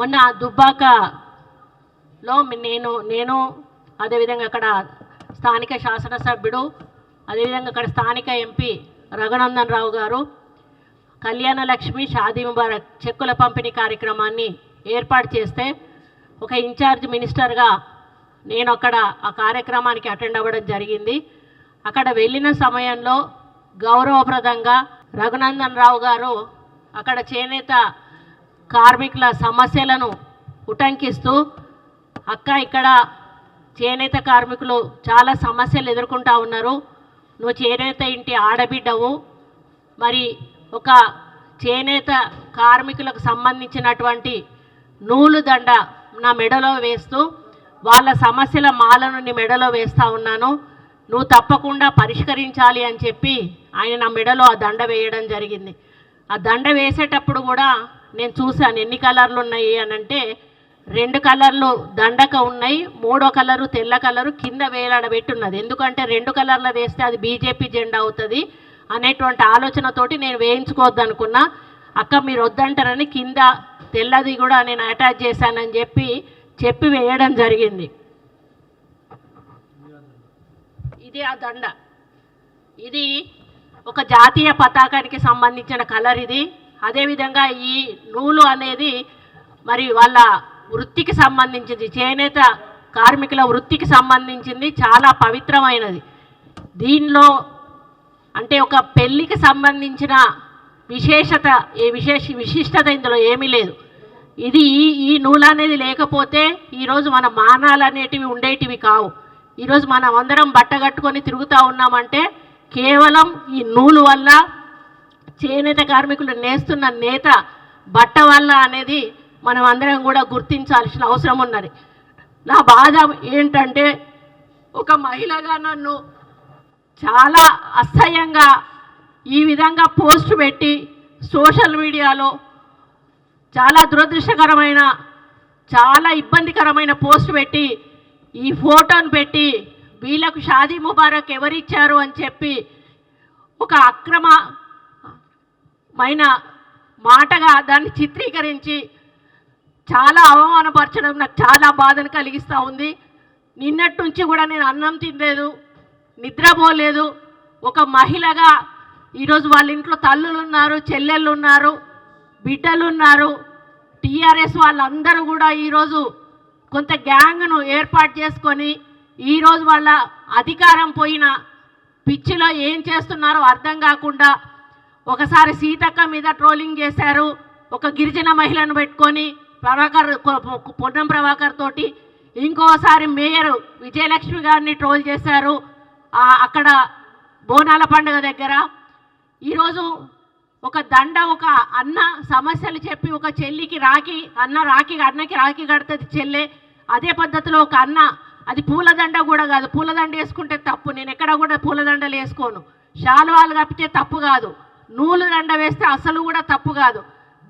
మొన్న దుబ్బాకలో నేను అదేవిధంగా అక్కడ స్థానిక శాసనసభ్యుడు అదేవిధంగా అక్కడ స్థానిక ఎంపీ రఘునందన్ రావు గారు కళ్యాణ లక్ష్మి షాదీ ముబారక్ చెక్కుల పంపిణీ కార్యక్రమాన్ని ఏర్పాటు చేస్తే ఒక ఇన్ఛార్జ్ మినిస్టర్గా నేను అక్కడ ఆ కార్యక్రమానికి అటెండ్ అవ్వడం జరిగింది. అక్కడ వెళ్ళిన సమయంలో గౌరవప్రదంగా రఘునందన్ రావు గారు అక్కడ చేనేత కార్మికుల సమస్యలను ఉటంకిస్తూ అక్క ఇక్కడ చేనేత కార్మికులు చాలా సమస్యలు ఎదుర్కొంటూ ఉన్నారు, నువ్వు చేనేత ఇంటి ఆడబిడ్డవు, మరి ఒక చేనేత కార్మికులకు సంబంధించినటువంటి నూలు దండ నా మెడలో వేస్తూ వాళ్ళ సమస్యల మాలను నీ మెడలో వేస్తూ ఉన్నాను, నువ్వు తప్పకుండా పరిష్కరించాలి అని చెప్పి ఆయన నా మెడలో ఆ దండ వేయడం జరిగింది. ఆ దండ వేసేటప్పుడు కూడా నేను చూశాను ఎన్ని కలర్లు ఉన్నాయి అని అంటే 2 కలర్లు దండక ఉన్నాయి, 3వ కలరు తెల్ల కలరు కింద వేలాడబెట్టున్నది. ఎందుకంటే 2 కలర్లు వేస్తే అది బీజేపీ జెండా అవుతుంది అనేటువంటి ఆలోచనతోటి నేను వేయించుకోవద్దు అనుకున్నా. అక్క మీరు వద్దంటారని కింద తెల్లది కూడా నేను అటాచ్ చేశానని చెప్పి వేయడం జరిగింది. ఇది ఆ దండ, ఇది ఒక జాతీయ పతాకానికి సంబంధించిన కలర్ ఇది. అదేవిధంగా ఈ నూలు అనేది మరి వాళ్ళ వృత్తికి సంబంధించింది, చేనేత కార్మికుల వృత్తికి సంబంధించింది, చాలా పవిత్రమైనది. దీనిలో అంటే ఒక పెళ్ళికి సంబంధించిన విశిష్టత ఇందులో ఏమీ లేదు. ఇది ఈ నూలు అనేది లేకపోతే ఈరోజు మన మానాలు అనేటివి ఉండేటివి కావు. ఈరోజు మనం అందరం బట్ట కట్టుకొని తిరుగుతూ ఉన్నామంటే కేవలం ఈ నూలు వల్ల, చేనేత కార్మికులు నేస్తున్న నేత బట్ట వల్ల అనేది మనం అందరం కూడా గుర్తించాల్సిన అవసరం ఉన్నది. నా బాధ ఏంటంటే ఒక మహిళగా నన్ను చాలా అసహ్యంగా ఈ విధంగా పోస్ట్ పెట్టి సోషల్ మీడియాలో చాలా దురదృష్టకరమైన చాలా ఇబ్బందికరమైన పోస్ట్ పెట్టి ఈ ఫోటోను పెట్టి వీళ్ళకు షాదీ ముబారక్ ఎవరిచ్చారు అని చెప్పి ఒక అక్రమమైన మాటగా దాన్ని చిత్రీకరించి చాలా అవమానపరచడం నాకు చాలా బాధను కలిగిస్తూ ఉంది. నిన్నటి నుంచి కూడా నేను అన్నం తినలేదు, నిద్రపోలేదు. ఒక మహిళగా ఈరోజు వాళ్ళ ఇంట్లో తల్లులు ఉన్నారు, చెల్లెళ్ళు ఉన్నారు, బిడ్డలు ఉన్నారు. టీఆర్ఎస్ వాళ్ళందరూ కూడా ఈరోజు కొంత గ్యాంగ్ను ఏర్పాటు చేసుకొని ఈరోజు వాళ్ళ అధికారం పోయిన పిచ్చిలో ఏం చేస్తున్నారో అర్థం కాకుండా ఒకసారి సీతక్క మీద ట్రోలింగ్ చేశారు, ఒక గిరిజన మహిళను పెట్టుకొని పొన్నం ప్రభాకర్ తోటి, ఇంకోసారి మేయర్ విజయలక్ష్మి గారిని ట్రోల్ చేశారు అక్కడ బోనాల పండుగ దగ్గర. ఈరోజు ఒక దండ ఒక అన్న సమస్యలు చెప్పి ఒక చెల్లికి అన్నకి రాఖీ కడుతుంది చెల్లె, అదే పద్ధతిలో ఒక అన్న అది పూలదండ కూడా కాదు, పూలదండ వేసుకుంటే తప్పు, నేను ఎక్కడ కూడా పూలదండలు వేసుకోను, శాలువాలు కప్పితే తప్పు కాదు, నూలు దండ వేస్తే అసలు కూడా తప్పు కాదు.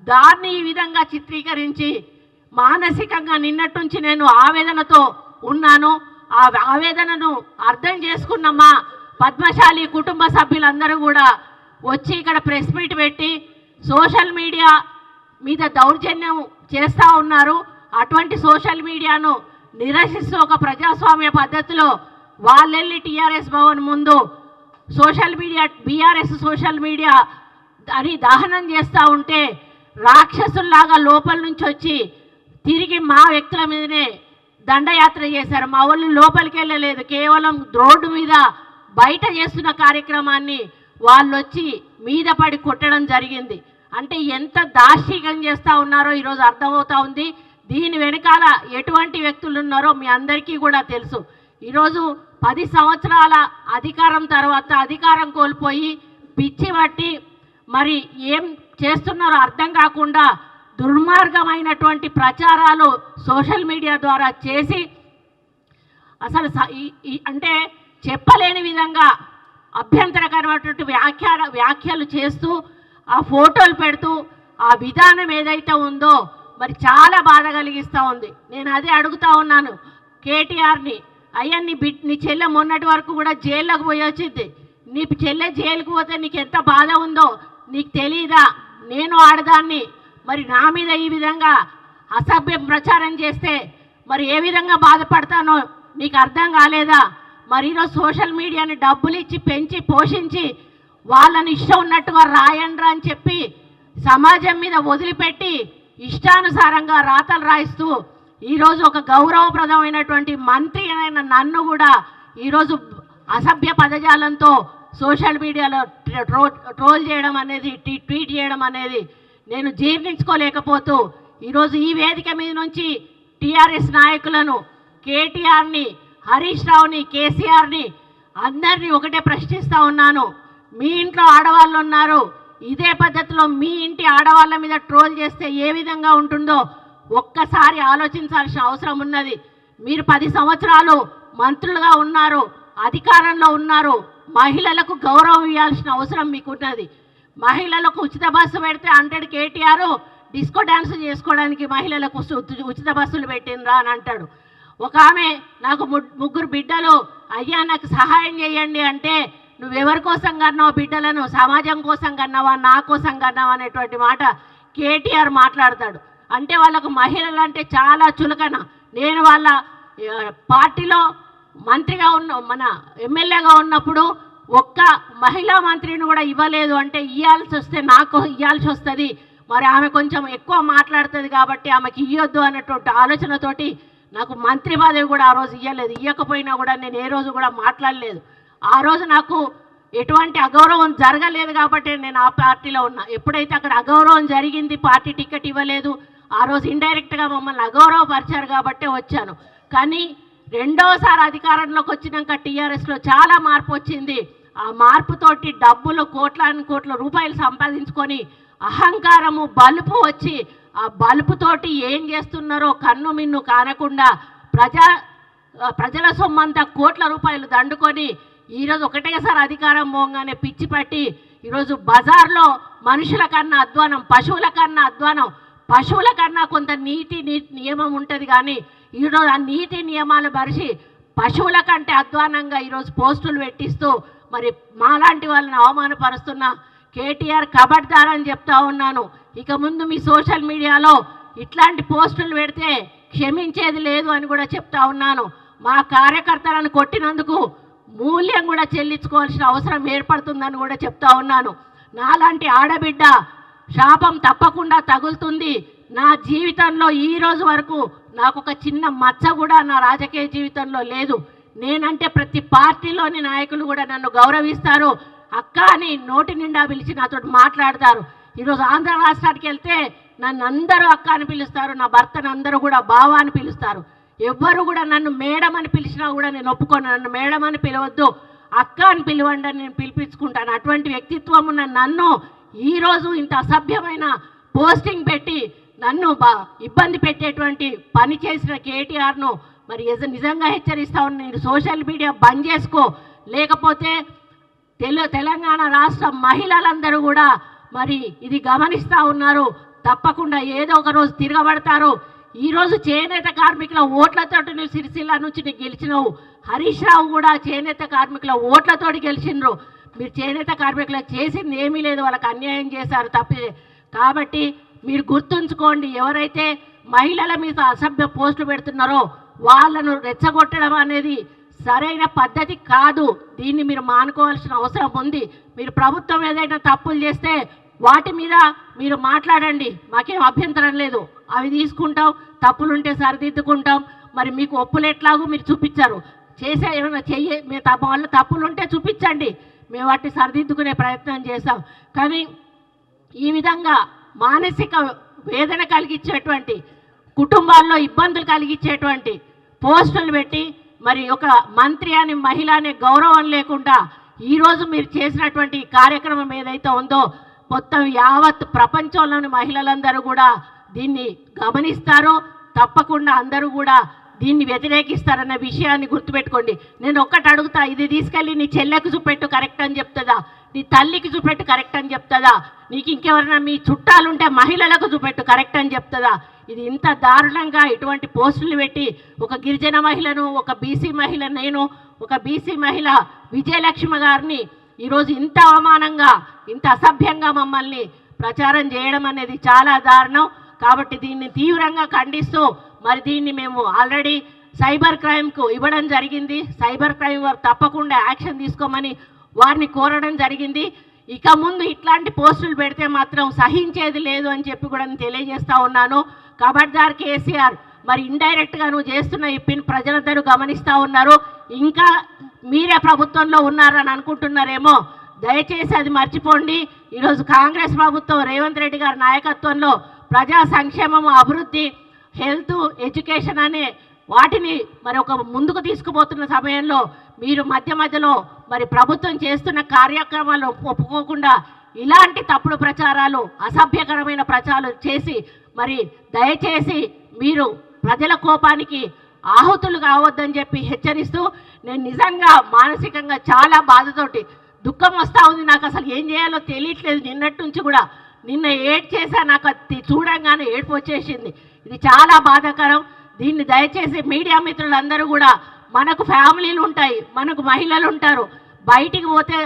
దాన్ని ఈ విధంగా చిత్రీకరించి మానసికంగా నిన్నటి నుంచి నేను ఆవేదనతో ఉన్నాను. ఆ ఆవేదనను అర్థం చేసుకున్నమ్మా పద్మశాలి కుటుంబ సభ్యులందరూ కూడా వచ్చి ఇక్కడ ప్రెస్ మీట్ పెట్టి సోషల్ మీడియా మీద దౌర్జన్యం చేస్తూ ఉన్నారు. అటువంటి సోషల్ మీడియాను నిరసిస్తూ ఒక ప్రజాస్వామ్య పద్ధతిలో వాళ్ళెళ్ళి టీఆర్ఎస్ భవన్ ముందు social media BRS social media అని దహనం చేస్తూ ఉంటే రాక్షసుల్లాగా లోపల నుంచి వచ్చి తిరిగి మా వ్యక్తుల మీదనే దండయాత్ర చేశారు. మా వాళ్ళు లోపలికి వెళ్ళలేదు, కేవలం రోడ్డు మీద బయట చేస్తున్న కార్యక్రమాన్ని వాళ్ళు వచ్చి మీద పడి కొట్టడం జరిగింది. అంటే ఎంత దార్శికం చేస్తూ ఉన్నారో ఈరోజు అర్థమవుతా ఉంది. దీని వెనకాల ఎటువంటి వ్యక్తులు ఉన్నారో మీ అందరికీ కూడా తెలుసు. ఈరోజు 10 సంవత్సరాల అధికారం తర్వాత అధికారం కోల్పోయి పిచ్చి పట్టి మరి ఏం చేస్తున్నారో అర్థం కాకుండా దుర్మార్గమైనటువంటి ప్రచారాలు సోషల్ మీడియా ద్వారా చేసి అసలు అంటే చెప్పలేని విధంగా అభ్యంతరకరమైనటువంటి వ్యాఖ్యలు చేస్తూ ఆ ఫోటోలు పెడుతూ ఆ విధానం ఏదైతే ఉందో మరి చాలా బాధ కలిగిస్తూ ఉంది. నేను అదే అడుగుతా ఉన్నాను కేటీఆర్ని, అయ్యా నీ చెల్లె మొన్నటి వరకు కూడా జైల్లోకి పోయి వచ్చింది, నీ చెల్లె జైలుకు పోతే నీకు ఎంత బాధ ఉందో నీకు తెలీదా? నేను ఆడదాన్ని, మరి నా మీద ఈ విధంగా అసభ్యం ప్రచారం చేస్తే మరి ఏ విధంగా బాధపడతానో నీకు అర్థం కాలేదా? మరి ఈరోజు సోషల్ మీడియాని డబ్బులు ఇచ్చి పెంచి పోషించి వాళ్ళని ఇష్టం ఉన్నట్టుగా రాయండ్రా అని చెప్పి సమాజం మీద వదిలిపెట్టి ఇష్టానుసారంగా రాతలు రాయిస్తూ ఈరోజు ఒక గౌరవప్రదమైనటువంటి మంత్రి అయిన నన్ను కూడా ఈరోజు అసభ్య పదజాలంతో సోషల్ మీడియాలో ట్రోల్ చేయడం అనేది, ట్వీట్ చేయడం అనేది నేను జీర్ణించుకోలేకపోతూ ఈరోజు ఈ వేదిక మీద నుంచి టీఆర్ఎస్ నాయకులను, కేటీఆర్ని, హరీష్ రావుని, కేసీఆర్ని అందరినీ ఒకటే ప్రశ్నిస్తూ ఉన్నాను. మీ ఇంట్లో ఆడవాళ్ళు ఉన్నారు, ఇదే పద్ధతిలో మీ ఇంటి ఆడవాళ్ళ మీద ట్రోల్ చేస్తే ఏ విధంగా ఉంటుందో ఒక్కసారి ఆలోచించాల్సిన అవసరం ఉన్నది. మీరు 10 సంవత్సరాలు మంత్రులుగా ఉన్నారు, అధికారంలో ఉన్నారు, మహిళలకు గౌరవం ఇవ్వాల్సిన అవసరం మీకున్నది. మహిళలకు ఉచిత బస్సు పెడితే 100 కేటీఆర్ డిస్కో డ్యాన్స్ చేసుకోవడానికి మహిళలకు ఉచిత బస్సులు పెట్టిండ్రా అని అంటాడు. ఒక ఆమె నాకు 3 బిడ్డలు, అయ్యా నాకు సహాయం చేయండి అంటే నువ్వెవరి కోసం కన్నావు బిడ్డలను? సమాజం కోసం కన్నావా, నా కోసం కన్నావా అనేటువంటి మాట కేటీఆర్ మాట్లాడతాడు. అంటే వాళ్ళకు మహిళలు అంటే చాలా చులకన. నేను వాళ్ళ పార్టీలో మంత్రిగా మన ఎమ్మెల్యేగా ఉన్నప్పుడు ఒక్క మహిళా మంత్రిని కూడా ఇవ్వలేదు. అంటే ఇవ్వాల్సి వస్తే నాకు ఇవ్వాల్సి వస్తుంది, మరి ఆమె కొంచెం ఎక్కువ మాట్లాడుతుంది కాబట్టి ఆమెకి ఇవ్వద్దు అన్నటువంటి ఆలోచనతోటి నాకు మంత్రి పదవి కూడా ఆ రోజు ఇవ్వలేదు. ఇవ్వకపోయినా కూడా నేను ఏ రోజు కూడా మాట్లాడలేదు. ఆ రోజు నాకు ఎటువంటి అగౌరవం జరగలేదు కాబట్టి నేను ఆ పార్టీలో ఉన్నా. ఎప్పుడైతే అక్కడ అగౌరవం జరిగింది, పార్టీ టికెట్ ఇవ్వలేదు, ఆ రోజు ఇండైరెక్ట్గా మమ్మల్ని అగౌరవపరిచారు కాబట్టే వచ్చాను. కానీ రెండోసారి అధికారంలోకి వచ్చినాక టీఆర్ఎస్లో చాలా మార్పు వచ్చింది. ఆ మార్పుతోటి డబ్బులు కోట్ల రూపాయలు సంపాదించుకొని అహంకారము, బలుపు వచ్చి ఆ బలుపుతోటి ఏం చేస్తున్నారో కన్ను మిన్ను కానకుండా ప్రజల సొమ్మంతా కోట్ల రూపాయలు దండుకొని ఈరోజు ఒకటేసారి అధికారం పోగానే పిచ్చి పట్టి ఈరోజు బజార్లో మనుషుల కన్నా అధ్వానం, పశువుల కన్నా అధ్వానం. పశువుల కన్నా కొంత నీతి నియమం ఉంటుంది, కానీ ఈరోజు ఆ నీతి నియమాలు మరిచి పశువుల కంటే అధ్వానంగా ఈరోజు పోస్టులు పెట్టిస్తూ మరి మాలాంటి వాళ్ళని అవమానపరుస్తున్న కేటీఆర్ కబడ్దార్ అని చెప్తా ఉన్నాను. ఇక ముందు మీ సోషల్ మీడియాలో ఇట్లాంటి పోస్టులు పెడితే క్షమించేది లేదు అని కూడా చెప్తా ఉన్నాను. మా కార్యకర్తలను కొట్టినందుకు మూల్యం కూడా చెల్లించుకోవాల్సిన అవసరం ఏర్పడుతుందని కూడా చెప్తా ఉన్నాను. నాలాంటి ఆడబిడ్డ శాపం తప్పకుండా తగులుతుంది. నా జీవితంలో ఈ రోజు వరకు నాకు ఒక చిన్న మచ్చ కూడా నా రాజకీయ జీవితంలో లేదు. నేనంటే ప్రతి పార్టీలోని నాయకులు కూడా నన్ను గౌరవిస్తారు. అక్క అని నోటి నిండా పిలిచి నాతో మాట్లాడతారు. ఈరోజు ఆంధ్ర రాష్ట్రానికి వెళ్తే నన్ను అందరూ అక్క అని పిలుస్తారు, నా భర్తను అందరూ కూడా బావ అని పిలుస్తారు. ఎవ్వరు కూడా నన్ను మేడం అని పిలిచినా కూడా నేను ఒప్పుకోను. నన్ను మేడం అని పిలవద్దు, అక్క అని పిలవండి అని నేను పిలిపించుకుంటాను. అటువంటి వ్యక్తిత్వం ఉన్న నన్ను ఈరోజు ఇంత అసభ్యమైన పోస్టింగ్ పెట్టి నన్ను ఇబ్బంది పెట్టేటువంటి పని చేసిన కేటీఆర్ను మరి నిజంగా హెచ్చరిస్తా ఉన్నా. నేను సోషల్ మీడియా బంద్ చేసుకో, లేకపోతే తెలంగాణ రాష్ట్ర మహిళలందరూ కూడా మరి ఇది గమనిస్తూ ఉన్నారు. తప్పకుండా ఏదో ఒక రోజు తిరగబడతారు. ఈరోజు చేనేత కార్మికుల ఓట్లతో నువ్వు సిరిసిల్ల నుంచి నీకు గెలిచినావు. హరీష్ రావు కూడా చేనేత కార్మికుల ఓట్లతోటి గెలిచినారు. మీరు చేనేత కార్మికులకు చేసింది ఏమీ లేదు, వాళ్ళకి అన్యాయం చేశారు తప్పి. కాబట్టి మీరు గుర్తుంచుకోండి, ఎవరైతే మహిళల మీద అసభ్య పోస్టులు పెడుతున్నారో వాళ్ళను రెచ్చగొట్టడం అనేది సరైన పద్ధతి కాదు. దీన్ని మీరు మానుకోవాల్సిన అవసరం ఉంది. మీరు ప్రభుత్వం ఏదైనా తప్పులు చేస్తే వాటి మీద మీరు మాట్లాడండి, మాకేం అభ్యంతరం లేదు. అవి తీసుకుంటాం, తప్పులుంటే సరిదిద్దుకుంటాం. మరి మీకు ఒప్పులు ఎట్లాగో మీరు చూపించారు, చేసే ఏమైనా మీ వాళ్ళ తప్పులుంటే చూపించండి, మేము వాటిని సరిదిద్దుకునే ప్రయత్నం చేస్తాం. కానీ ఈ విధంగా మానసిక వేదన కలిగించేటువంటి, కుటుంబాల్లో ఇబ్బందులు కలిగించేటువంటి పోస్టులు పెట్టి మరి ఒక మంత్రి అని, మహిళ అనే గౌరవం లేకుండా ఈరోజు మీరు చేసినటువంటి కార్యక్రమం ఏదైతే ఉందో మొత్తం యావత్ ప్రపంచంలోని మహిళలందరూ కూడా దీన్ని గమనిస్తారు. తప్పకుండా అందరూ కూడా దీన్ని వ్యతిరేకిస్తారన్న విషయాన్ని గుర్తుపెట్టుకోండి. నేను ఒక్కటి అడుగుతా, ఇది తీసుకెళ్ళి నీ చెల్లెకు చూపెట్టు కరెక్ట్ అని చెప్తుందా, నీ తల్లికి చూపెట్టు కరెక్ట్ అని చెప్తుందా, నీకు ఇంకెవరైనా మీ చుట్టాలుంటే మహిళలకు చూపెట్టు కరెక్ట్ అని చెప్తుందా? ఇది ఇంత దారుణంగా ఇటువంటి పోస్టులు పెట్టి ఒక గిరిజన మహిళను, ఒక బీసీ మహిళ, నేను ఒక బీసీ మహిళ విజయలక్ష్మి గారిని ఈరోజు ఇంత అవమానంగా, ఇంత అసభ్యంగా మమ్మల్ని ప్రచారం చేయడం అనేది చాలా దారుణం. కాబట్టి దీన్ని తీవ్రంగా ఖండిస్తూ మరి దీన్ని మేము ఆల్రెడీ సైబర్ క్రైమ్కు ఇవ్వడం జరిగింది. సైబర్ క్రైమ్ వారు తప్పకుండా యాక్షన్ తీసుకోమని వారిని కోరడం జరిగింది. ఇక ముందు ఇట్లాంటి పోస్టులు పెడితే మాత్రం సహించేది లేదు అని చెప్పి కూడా నేను తెలియజేస్తూ ఉన్నాను. ఖబర్దార్ కేసీఆర్, మరి ఇండైరెక్ట్గా నువ్వు చేస్తున్న ఈ పిన్ ప్రజలందరూ గమనిస్తూ ఉన్నారు. ఇంకా మీరే ప్రభుత్వంలో ఉన్నారని అనుకుంటున్నారేమో, దయచేసి అది మర్చిపోండి. ఈరోజు కాంగ్రెస్ ప్రభుత్వం రేవంత్ రెడ్డి గారి నాయకత్వంలో ప్రజా సంక్షేమము, అభివృద్ధి, హెల్త్, ఎడ్యుకేషన్ అనే వాటిని మరి ఒక ముందుకు తీసుకుపోతున్న సమయంలో మీరు మధ్యలో మరి ప్రభుత్వం చేస్తున్న కార్యక్రమాలు ఒప్పుకోకుండా ఇలాంటి తప్పుడు ప్రచారాలు, అసభ్యకరమైన ప్రచారాలు చేసి మరి దయచేసి మీరు ప్రజల కోపానికి ఆహుతులు కావద్దని చెప్పి హెచ్చరిస్తూ, నేను నిజంగా మానసికంగా చాలా బాధతోటి దుఃఖం వస్తూ ఉంది. నాకు అసలు ఏం చేయాలో తెలియట్లేదు. నిన్నటి నుంచి కూడా నిన్న ఏడ్ చేశా, నాకు అది చూడంగానే ఏడుపు వచ్చేసింది. ఇది చాలా బాధాకరం. దీన్ని దయచేసి మీడియా మిత్రులందరూ కూడా, మనకు ఫ్యామిలీలు ఉంటాయి, మనకు మహిళలు ఉంటారు. బయటికి పోతే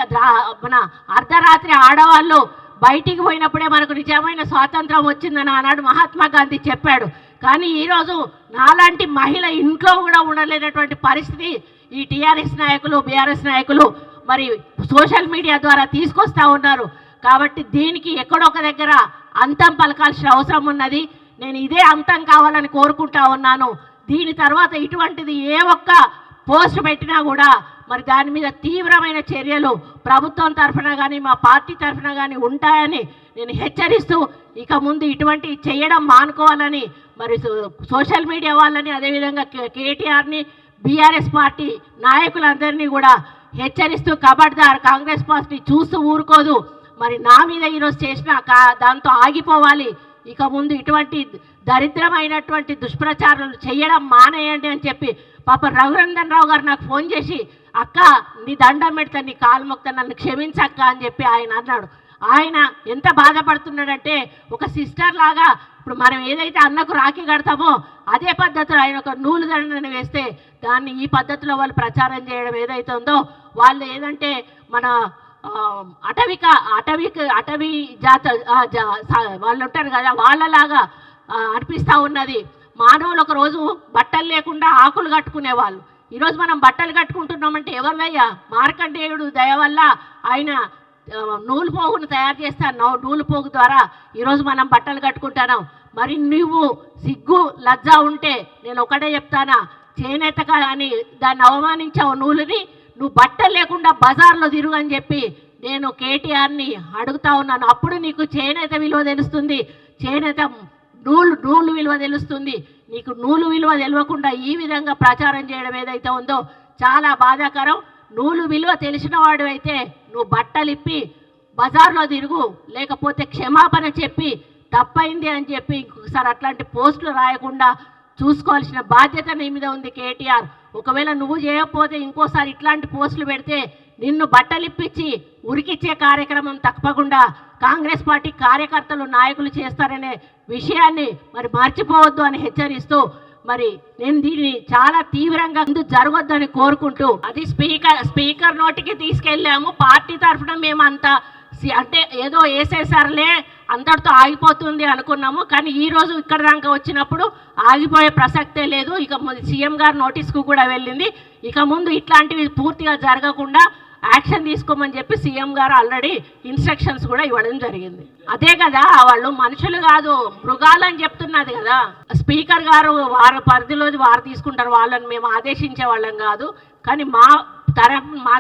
మన అర్ధరాత్రి ఆడవాళ్ళు బయటికి పోయినప్పుడే మనకు నిజమైన స్వాతంత్రం వచ్చిందని ఆనాడు మహాత్మా గాంధీ చెప్పాడు. కానీ ఈరోజు నాలాంటి మహిళ ఇంట్లో కూడా ఉండలేనటువంటి పరిస్థితి ఈ టీఆర్ఎస్ నాయకులు, బీఆర్ఎస్ నాయకులు మరి సోషల్ మీడియా ద్వారా తీసుకొస్తూ ఉన్నారు. కాబట్టి దీనికి ఎక్కడొక దగ్గర అంతం పలకాల్సిన అవసరం ఉన్నది. నేను ఇదే అంతం కావాలని కోరుకుంటా ఉన్నాను. దీని తర్వాత ఇటువంటిది ఏ ఒక్క పోస్ట్ పెట్టినా కూడా మరి దాని మీద తీవ్రమైన చర్యలు ప్రభుత్వం తరఫున కానీ మా పార్టీ తరఫున కానీ ఉంటాయని నేను హెచ్చరిస్తూ, ఇక ముందు ఇటువంటి చేయడం మానుకోవాలని మరి సోషల్ మీడియా వాళ్ళని, అదేవిధంగా కేటీఆర్ని, బీఆర్ఎస్ పార్టీ నాయకులందరినీ కూడా హెచ్చరిస్తూ, ఖబర్దార్ కాంగ్రెస్ పార్టీ చూస్తూ ఊరుకోదు. మరి నా మీద ఈరోజు చేసిన దాంతో ఆగిపోవాలి. ఇక ముందు ఇటువంటి దరిద్రమైనటువంటి దుష్ప్రచారాలు చేయడం మానేయండి అని చెప్పి పాప రఘునందన్ రావు గారు నాకు ఫోన్ చేసి, అక్క నీ దండం పెడతా, నీ కాలు మొక్తా, నన్ను క్షమించక్క అని చెప్పి ఆయన అన్నాడు. ఆయన ఎంత బాధపడుతున్నాడంటే, ఒక సిస్టర్ లాగా ఇప్పుడు మనం ఏదైతే అన్నకు రాఖీ కడతామో అదే పద్ధతిలో ఆయన ఒక నూలు దండను వేస్తే దాన్ని ఈ పద్ధతిలో వాళ్ళు ప్రచారం చేయడం ఏదైతే ఉందో, వాళ్ళు ఏదంటే మన అటవీ జాత వాళ్ళు ఉంటారు కదా, వాళ్ళలాగా అనిపిస్తూ ఉన్నది. మానవులు ఒక రోజు బట్టలు లేకుండా ఆకులు కట్టుకునేవాళ్ళు. ఈరోజు మనం బట్టలు కట్టుకుంటున్నామంటే ఎవరిదయ్యా? మార్కండేయుడు దయ వల్ల ఆయన నూలు పోగును తయారు చేస్తాను. నూలు పోగు ద్వారా ఈరోజు మనం బట్టలు కట్టుకుంటున్నాం. మరి నువ్వు సిగ్గు లజ్జ ఉంటే నేను ఒకటే చెప్తానా, చేనేత అని దాన్ని అవమానించావు నూలుని, నువ్వు బట్టలు లేకుండా బజార్లో తిరుగు అని చెప్పి నేను కేటీఆర్ని అడుగుతా ఉన్నాను. అప్పుడు నీకు చేనేత విలువ తెలుస్తుంది, చేనేత నూలు విలువ తెలుస్తుంది. నీకు నూలు విలువ తెలియకుండా ఈ విధంగా ప్రచారం చేయడం ఏదైతే ఉందో చాలా బాధాకరం. నూలు విలువ తెలిసిన వాడు అయితే నువ్వు బట్టలు ఇప్పి బజార్లో తిరుగు, లేకపోతే క్షమాపణ చెప్పి తప్పైంది అని చెప్పి ఇంకొకసారి అట్లాంటి పోస్టులు రాయకుండా చూసుకోవాల్సిన బాధ్యత నీ మీద ఉంది కేటీఆర్. ఒకవేళ నువ్వు చేయకపోతే ఇంకోసారి ఇట్లాంటి పోస్టులు పెడితే నిన్ను బట్టలిప్పించి ఉరికిచ్చే కార్యక్రమం తప్పకుండా కాంగ్రెస్ పార్టీ కార్యకర్తలు, నాయకులు చేస్తారనే విషయాన్ని మరి మర్చిపోవద్దు అని హెచ్చరిస్తూ, మరి నేను దీన్ని చాలా తీవ్రంగా ముందు జరగొద్దని కోరుకుంటూ, అది స్పీకర్ నోటికి తీసుకెళ్ళాము. పార్టీ తరఫున మేము అంతా అంటే ఏదో వేసేసారులే అంతటితో ఆగిపోతుంది అనుకున్నాము. కానీ ఈరోజు ఇక్కడ దాకా వచ్చినప్పుడు ఆగిపోయే ప్రసక్తే లేదు. ఇక సీఎం గారు నోటీస్కు కూడా వెళ్ళింది. ఇక ముందు ఇట్లాంటివి పూర్తిగా జరగకుండా యాక్షన్ తీసుకోమని చెప్పి సీఎం గారు ఆల్రెడీ ఇన్స్ట్రక్షన్స్ కూడా ఇవ్వడం జరిగింది. అదే కదా, వాళ్ళు మనుషులు కాదు మృగాలని చెప్తున్నది కదా. స్పీకర్ గారు వారి పరిధిలోది వారు తీసుకుంటారు, వాళ్ళని మేము ఆదేశించే వాళ్ళం కాదు. కానీ మా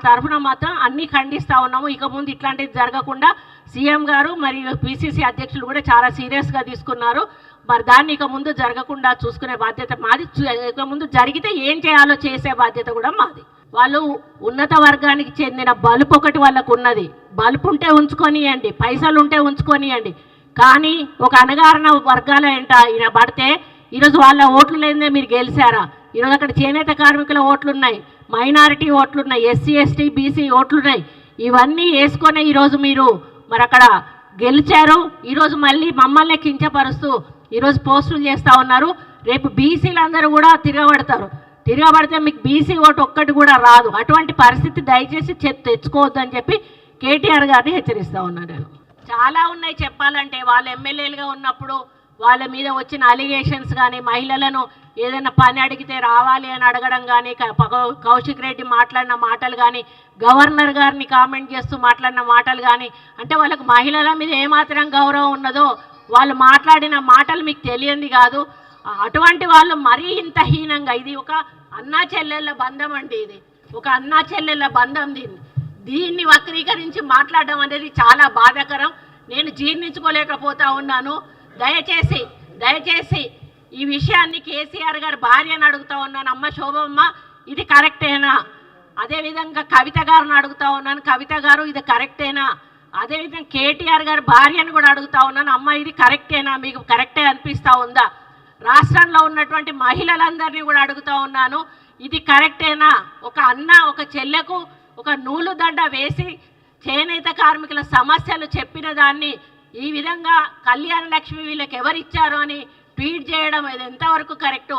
తరఫున మాత్రం అన్నీ ఖండిస్తూ ఉన్నాము. ఇక ముందు ఇట్లాంటివి జరగకుండా సీఎం గారు మరియు పిసిసి అధ్యక్షులు కూడా చాలా సీరియస్గా తీసుకున్నారు. మరి దాన్ని ఇక ముందు జరగకుండా చూసుకునే బాధ్యత మాది. ఇక ముందు జరిగితే ఏం చేయాలో చేసే బాధ్యత కూడా మాది. వాళ్ళు ఉన్నత వర్గానికి చెందిన బలుపు ఒకటి వాళ్ళకు ఉన్నది. బలుపు ఉంటే ఉంచుకొనియండి, పైసలు ఉంటే ఉంచుకొనియండి. కానీ ఒక అణగారిన వర్గాల ఏంట ఈయన పడితే ఈరోజు వాళ్ళ ఓట్లు లేదే మీరు గెలిచారా? ఈరోజు అక్కడ చేనేత కార్మికుల ఓట్లున్నాయి, మైనారిటీ ఓట్లున్నాయి, ఎస్సీ ఎస్టీ బీసీ ఓట్లున్నాయి. ఇవన్నీ వేసుకొని ఈరోజు మీరు మరి అక్కడ గెలిచారు. ఈరోజు మళ్ళీ మమ్మల్ని కించపరుస్తూ ఈరోజు పోస్టులు చేస్తూ ఉన్నారు. రేపు బీసీలందరూ కూడా తిరగబడితే మీకు బీసీ ఓటు ఒక్కటి కూడా రాదు. అటువంటి పరిస్థితి దయచేసి తెచ్చుకోవద్దని చెప్పి కేటీఆర్ గారిని హెచ్చరిస్తూ ఉన్నాను. నేను చాలా ఉన్నాయి చెప్పాలంటే. వాళ్ళు ఎమ్మెల్యేలుగా ఉన్నప్పుడు వాళ్ళ మీద వచ్చిన అలిగేషన్స్ కానీ, మహిళలను ఏదైనా పని అడిగితే రావాలి అని అడగడం కానీ, కౌశిక్ రెడ్డి మాట్లాడిన మాటలు కానీ, గవర్నర్ గారిని కామెంట్ చేస్తూ మాట్లాడిన మాటలు కానీ, అంటే వాళ్ళకు మహిళల మీద ఏమాత్రం గౌరవం ఉన్నదో వాళ్ళు మాట్లాడిన మాటలు మీకు తెలియంది కాదు. అటువంటి వాళ్ళు మరీ ఇంత హీనంగా, ఇది ఒక అన్నా చెల్లెళ్ళ బంధం అండి, ఇది ఒక అన్నా చెల్లెళ్ళ బంధం. దీన్ని వక్రీకరించి మాట్లాడడం అనేది చాలా బాధాకరం. నేను జీర్ణించుకోలేకపోతా ఉన్నాను. దయచేసి ఈ విషయాన్ని కేసీఆర్ గారి భార్యను అడుగుతా ఉన్నాను, అమ్మ శోభమ్మ ఇది కరెక్టేనా? అదేవిధంగా కవిత గారిని అడుగుతా ఉన్నాను, కవిత గారు ఇది కరెక్టేనా? అదేవిధంగా కేటీఆర్ గారి భార్యను కూడా అడుగుతా ఉన్నాను, అమ్మ ఇది కరెక్టేనా? మీకు కరెక్టే అనిపిస్తూ ఉందా? రాష్ట్రంలో ఉన్నటువంటి మహిళలందరినీ కూడా అడుగుతా ఉన్నాను, ఇది కరెక్టేనా? ఒక అన్న ఒక చెల్లెకు ఒక నూలు దండ వేసి చేనేత కార్మికుల సమస్యలు చెప్పిన దాన్ని ఈ విధంగా కళ్యాణ లక్ష్మి వీళ్ళకి ఎవరిచ్చారు అని ట్వీట్ చేయడం ఇది ఎంతవరకు కరెక్టు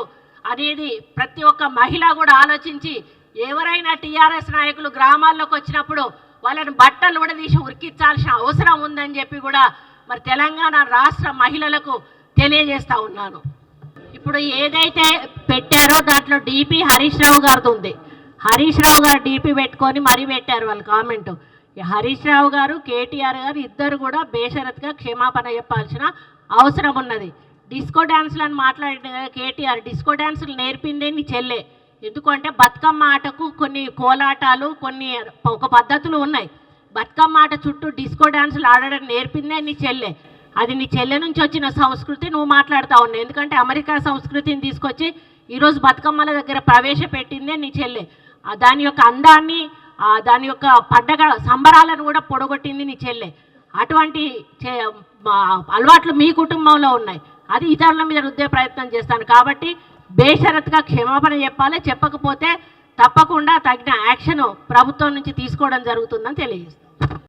అనేది ప్రతి ఒక్క మహిళ కూడా ఆలోచించి, ఎవరైనా టీఆర్ఎస్ నాయకులు గ్రామాల్లోకి వచ్చినప్పుడు వాళ్ళని బట్టలు కూడా తీసి ఉరికించాల్సిన అవసరం ఉందని చెప్పి కూడా మరి తెలంగాణ రాష్ట్ర మహిళలకు తెలియజేస్తూ ఉన్నాను. ఇప్పుడు ఏదైతే పెట్టారో దాంట్లో డిపి హరీష్ రావు గారిది ఉంది. హరీష్ రావు గారు డిపి పెట్టుకొని మరీ పెట్టారు వాళ్ళు కామెంటు. హరీష్ రావు గారు, కేటీఆర్ గారు ఇద్దరు కూడా బేషరత్గా క్షమాపణ చెప్పాల్సిన అవసరం ఉన్నది. డిస్కో డ్యాన్సులు అని మాట్లాడిన కేటీఆర్, డిస్కో డ్యాన్సులు నేర్పిందే నీ చెల్లె. ఎందుకంటే బతుకమ్మ ఆటకు కొన్ని కోలాటాలు, కొన్ని ఒక పద్ధతులు ఉన్నాయి. బతుకమ్మ ఆట చుట్టూ డిస్కో డ్యాన్సులు ఆడడం నేర్పిందే నీ చెల్లె. అది నీ చెల్లె నుంచి వచ్చిన సంస్కృతి నువ్వు మాట్లాడుతూ ఉన్నావు. ఎందుకంటే అమెరికా సంస్కృతిని తీసుకొచ్చి ఈరోజు బతుకమ్మల దగ్గర ప్రవేశపెట్టిందే నీ చెల్లె. దాని యొక్క అందాన్ని, దాని యొక్క పండగ సంబరాలను కూడా పొడగొట్టింది నీ చెల్లె. అటువంటి అలవాట్లు మీ కుటుంబంలో ఉన్నాయి. అది ఇతరుల మీద రుద్దే ప్రయత్నం చేస్తాను. కాబట్టి బేషరత్గా క్షమాపణ చెప్పాలి. చెప్పకపోతే తప్పకుండా తగిన యాక్షన్ ప్రభుత్వం నుంచి తీసుకోవడం జరుగుతుందని తెలియజేస్తాను.